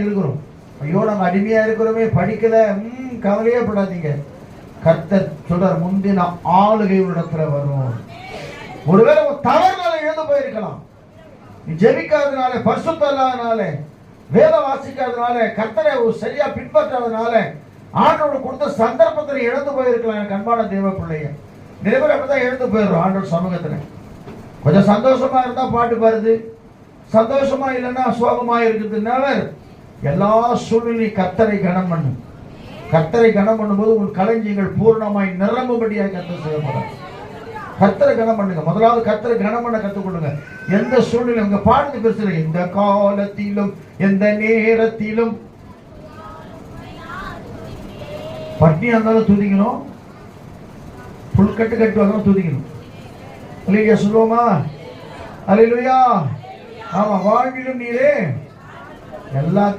தானே இருக்கிறோம். ஐயோ நாங்கள் அடிமையா இருக்கிறோமே, படிக்கல, கவலையே படாதீங்க. கர்த்தர் சொல்றார், முந்தின ஆளுகை ஒரு இடத்துல வரும். ஒருவேளை தவறுனால இழந்து போயிருக்கலாம். நீ ஜெபிக்காதனால, பரிசுத்தம் இல்லாதனால, வேதம் வாசிக்காதனால, கர்த்தரை சரியா பின்பற்றாதனால, ஆண்டவர் கொடுத்த சந்தர்ப்பத்தில் இழந்து போயிருக்கலாம். எனக்கு அன்பான தேவ பிள்ளைய, நிறைய பேர் அப்படிதான் இழந்து போயிடுறோம் ஆண்டவர் சமூகத்துல. கொஞ்சம் சந்தோஷமா இருந்தா பாட்டு பாருது, சந்தோஷமா இல்லைன்னா சோகமா இருக்குது. நவர் எல்லா சூழ்நிலையும் கர்த்தரை கனம் பண்ணு. கர்த்தரை கனம் பண்ணும்போது உன் களஞ்சியங்கள் பூர்ணமாய் நிரம்பும்படியாக கர்த்தர் செய்யப்படும். கர்த்தரை கனம் பண்ணுங்க. முதலாவது கர்த்தரை கனம் பண்ண கற்றுக்கொள்ளுங்க. எந்த சூழ்நிலை உங்க பாடத்து பெருசு, எந்த காலத்திலும் எந்த நேரத்திலும் பட்டினியா இருந்தாலும் துதிக்கணும், புல்கட்டு கட்டுவாங்க துதிக்கணும். அல்லேலூயா சொல்லுவோமா? அல்லேலூயா. ஆமா, வாழ்விலும் நீரே எல்லாத்தையும்